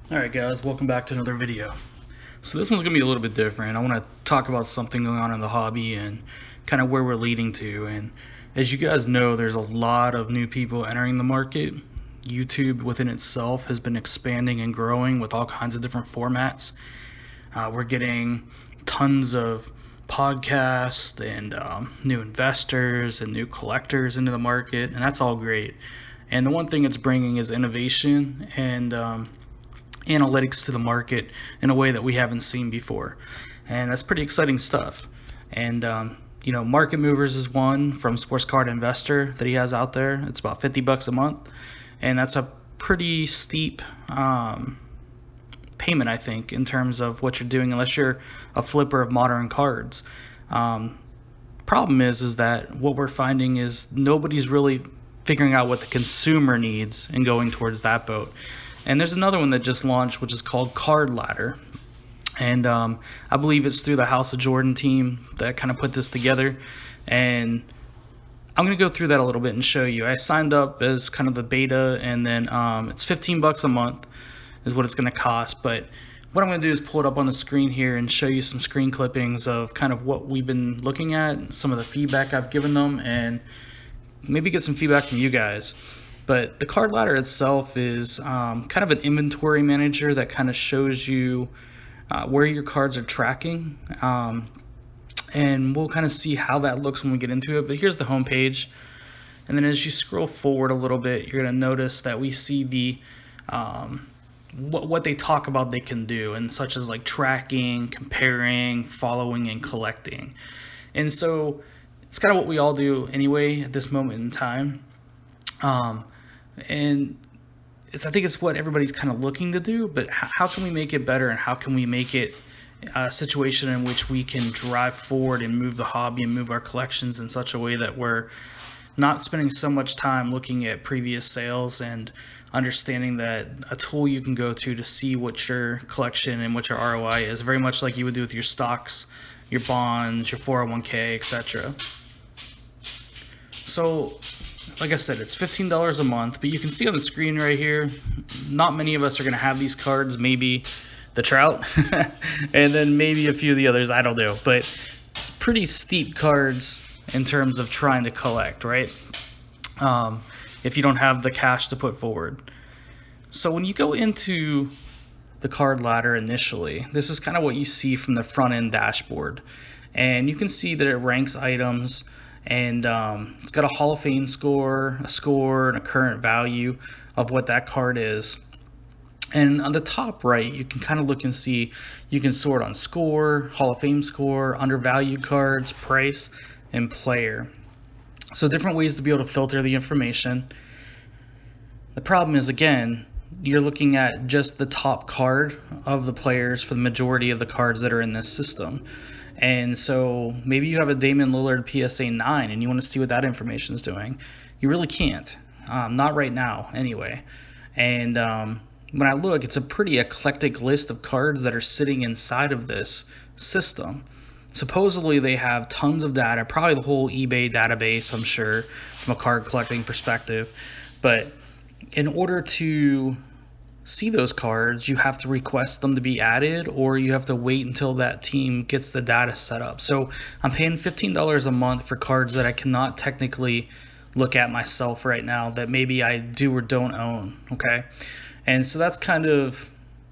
Alright guys, welcome back to another video. So this one's going to be a little bit different. I want to talk about something going on in the hobby and kind of where we're leading to. And as you guys know, there's a lot of new people entering the market. YouTube within itself has been expanding and growing with all kinds of different formats. We're getting tons of podcasts and new investors and new collectors into the market, and that's all great. And the one thing it's bringing is innovation and analytics to the market in a way that we haven't seen before, and that's pretty exciting stuff. And Market Movers is one from Sports Card Investor that he has out there. It's about $50 a month, and that's a pretty steep payment, I think, in terms of what you're doing, unless you're a flipper of modern cards. Problem is that what we're finding is nobody's really figuring out what the consumer needs and going towards that boat. And there's another one that just launched, which is called Card Ladder. And I believe it's through the House of Jordan team that kind of put this together. And I'm going to go through that a little bit and show you. I signed up as kind of the beta, and then it's $15 a month is what it's going to cost. But what I'm going to do is pull it up on the screen here and show you some screen clippings of kind of what we've been looking at, some of the feedback I've given them, and maybe get some feedback from you guys. But the Card Ladder itself is kind of an inventory manager that kind of shows you where your cards are tracking. And we'll kind of see how that looks when we get into it. But here's the home page. And then as you scroll forward a little bit, you're going to notice that we see the what they talk about they can do, and such as like tracking, comparing, following, and collecting. And so it's kind of what we all do anyway at this moment in time. And I think it's what everybody's kind of looking to do, but how can we make it better, and how can we make it a situation in which we can drive forward and move the hobby and move our collections in such a way that we're not spending so much time looking at previous sales, and understanding that a tool you can go to see what your collection and what your ROI is, very much like you would do with your stocks, your bonds, your 401k, etc. So like I said, it's $15 a month, but you can see on the screen right here, not many of us are going to have these cards, maybe the Trout, and then maybe a few of the others, I don't know, but pretty steep cards in terms of trying to collect, right? If you don't have the cash to put forward. So when you go into the Card Ladder initially, this is kind of what you see from the front end dashboard, and you can see that it ranks items. And it's got a Hall of Fame score, a score, and a current value of what that card is. And on the top right, you can kind of look and see, you can sort on score, Hall of Fame score, undervalued cards, price, and player. So different ways to be able to filter the information. The problem is, again, you're looking at just the top card of the players for the majority of the cards that are in this system. And so maybe you have a Damian Lillard PSA 9 and you want to see what that information is doing. You really can't. Not right now, anyway. And when I look, it's a pretty eclectic list of cards that are sitting inside of this system. Supposedly they have tons of data, probably the whole eBay database, I'm sure, from a card collecting perspective. But in order to see those cards, you have to request them to be added, or you have to wait until that team gets the data set up. So I'm paying $15 a month for cards that I cannot technically look at myself right now, that maybe I do or don't own, okay? And so that's kind of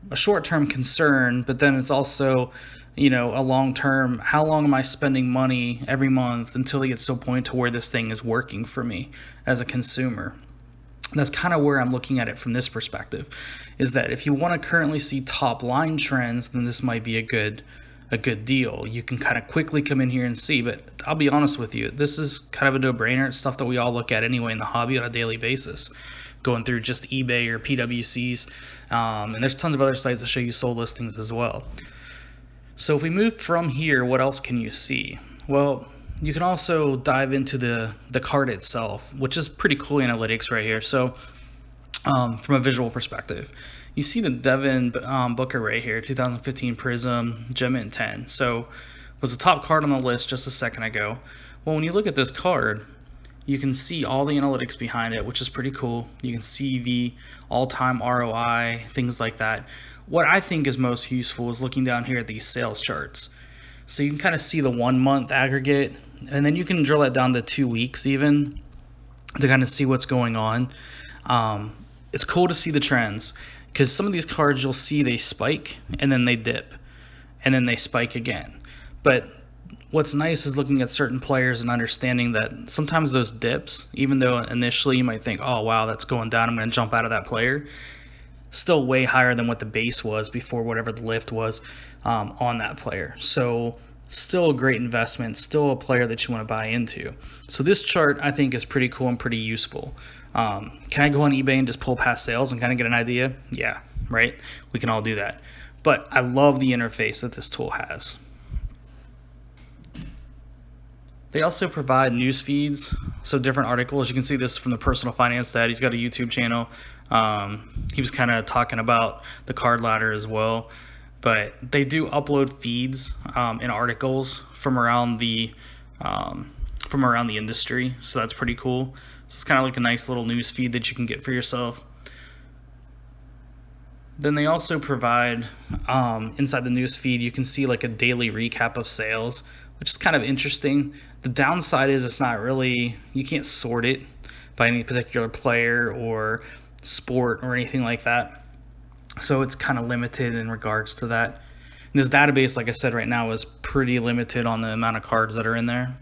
a short-term concern, but then it's also, a long-term, how long am I spending money every month until it gets to a point to where this thing is working for me as a consumer? That's kind of where I'm looking at it from this perspective, is that if you want to currently see top line trends, then this might be a good deal. You can kind of quickly come in here and see, but I'll be honest with you, this is kind of a no-brainer. It's stuff that we all look at anyway in the hobby on a daily basis, going through just eBay or PWCs, and there's tons of other sites that show you sold listings as well. So if we move from here, what else can you see? Well, you can also dive into the card itself, which is pretty cool analytics right here. So from a visual perspective, you see the Devin Booker right here, 2015 Prism Gem Mint 10. So was the top card on the list just a second ago. Well, when you look at this card, you can see all the analytics behind it, which is pretty cool. You can see the all-time ROI, things like that. What I think is most useful is looking down here at these sales charts. So you can kind of see the 1 month aggregate, and then you can drill that down to 2 weeks even to kind of see what's going on. It's cool to see the trends, because some of these cards you'll see they spike and then they dip and then they spike again. But what's nice is looking at certain players and understanding that sometimes those dips, even though initially you might think, oh wow, that's going down, I'm going to jump out of that player, still way higher than what the base was before whatever the lift was on that player. So still a great investment, still a player that you want to buy into. So this chart I think is pretty cool and pretty useful. Can I go on eBay and just pull past sales and kind of get an idea? Yeah, right? We can all do that. But I love the interface that this tool has. They also provide news feeds, so different articles. You can see this from the Personal Finance Dad. He's got a YouTube channel. He was kind of talking about the card ladder as well. But they do upload feeds and articles from around the industry, so that's pretty cool. So it's kind of like a nice little news feed that you can get for yourself. Then they also provide inside the news feed, you can see like a daily recap of sales, which is kind of interesting. The downside is it's not really, you can't sort it by any particular player or sport or anything like that. So it's kind of limited in regards to that. And this database, like I said, right now is pretty limited on the amount of cards that are in there.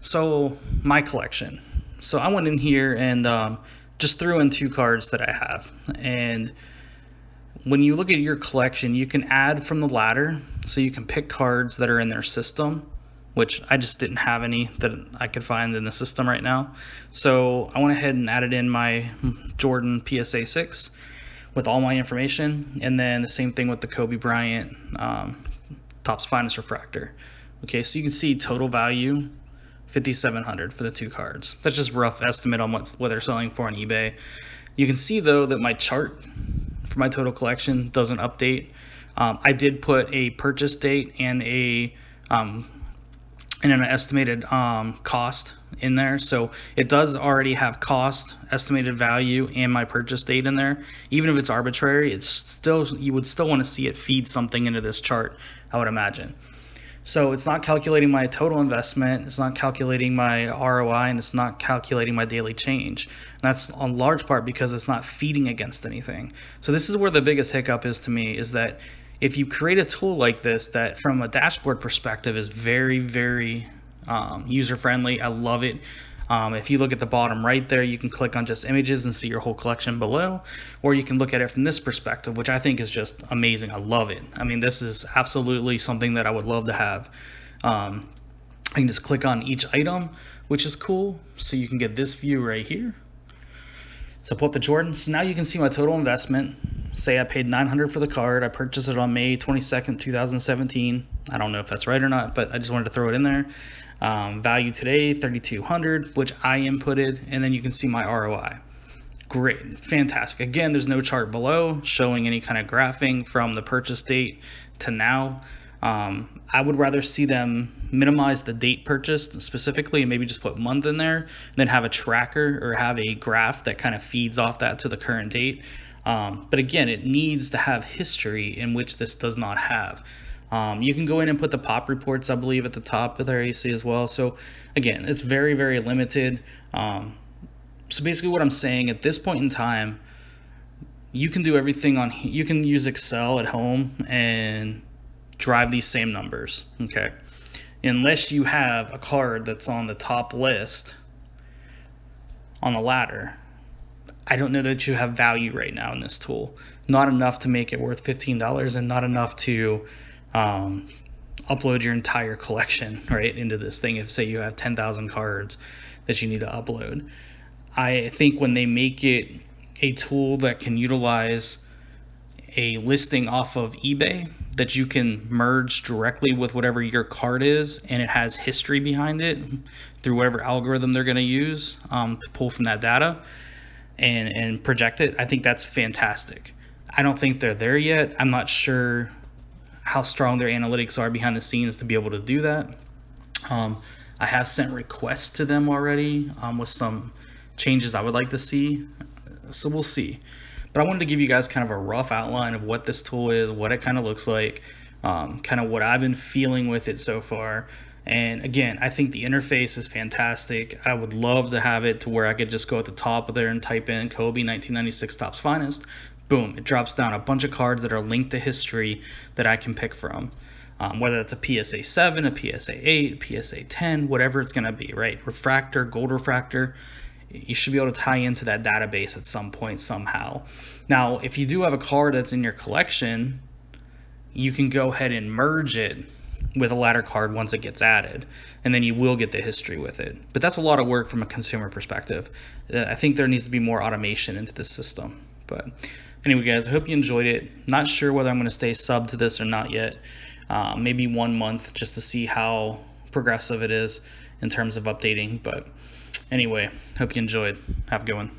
So my collection. So I went in here and just threw in 2 cards that I have. And when you look at your collection, you can add from the ladder, so you can pick cards that are in their system, which I just didn't have any that I could find in the system right now. So I went ahead and added in my Jordan PSA 6 with all my information, and then the same thing with the Kobe Bryant Topps Finest Refractor. Okay, so you can see total value $5,700 for the 2 cards. That's just rough estimate on what they're selling for on eBay. You can see though that my chart for my total collection doesn't update. I did put a purchase date and an estimated cost in there, so it does already have cost, estimated value, and my purchase date in there. Even if it's arbitrary, it's still, you would still want to see it feed something into this chart, I would imagine. So it's not calculating my total investment, it's not calculating my ROI, and it's not calculating my daily change. And that's on large part because it's not feeding against anything. So this is where the biggest hiccup is to me, is that if you create a tool like this that from a dashboard perspective is very, very user-friendly, I love it. If you look at the bottom right there, you can click on just images and see your whole collection below, or you can look at it from this perspective, which I think is just amazing. I love it. I mean, this is absolutely something that I would love to have. I can just click on each item, which is cool. So you can get this view right here. So pull up the Jordan. So now you can see my total investment. Say I paid $900 for the card. I purchased it on May 22nd, 2017. I don't know if that's right or not, but I just wanted to throw it in there. Value today, $3,200, which I inputted, and then you can see my ROI. Great, fantastic. Again, there's no chart below showing any kind of graphing from the purchase date to now. I would rather see them minimize the date purchased specifically and maybe just put month in there, and then have a tracker or have a graph that kind of feeds off that to the current date. But again, it needs to have history, in which this does not have. You can go in and put the pop reports, I believe, at the top of their AC as well. So again, it's very, very limited. So basically what I'm saying, at this point in time, you can do everything on, you can use Excel at home and drive these same numbers, okay? Unless you have a card that's on the top list on the ladder, I don't know that you have value right now in this tool. Not enough to make it worth $15, and not enough to upload your entire collection right into this thing. If say you have 10,000 cards that you need to upload, I think when they make it a tool that can utilize a listing off of eBay that you can merge directly with whatever your card is, and it has history behind it through whatever algorithm they're going to use to pull from that data and project it, I think that's fantastic. I don't think they're there yet. I'm not sure how strong their analytics are behind the scenes to be able to do that. I have sent requests to them already with some changes I would like to see, so we'll see. But I wanted to give you guys kind of a rough outline of what this tool is, what it kind of looks like, kind of what I've been feeling with it so far. And again, I think the interface is fantastic. I would love to have it to where I could just go at the top of there and type in Kobe 1996 Topps Finest. Boom, it drops down a bunch of cards that are linked to history that I can pick from. Whether it's a PSA 7, a PSA 8, a PSA 10, whatever it's going to be, right? Refractor, gold refractor, you should be able to tie into that database at some point somehow. Now, if you do have a card that's in your collection, you can go ahead and merge it with a ladder card once it gets added, and then you will get the history with it. But that's a lot of work from a consumer perspective. I think there needs to be more automation into this system. But anyway, guys, I hope you enjoyed it. Not sure whether I'm going to stay sub to this or not yet. Maybe 1 month just to see how progressive it is in terms of updating. But anyway, hope you enjoyed. Have a good one.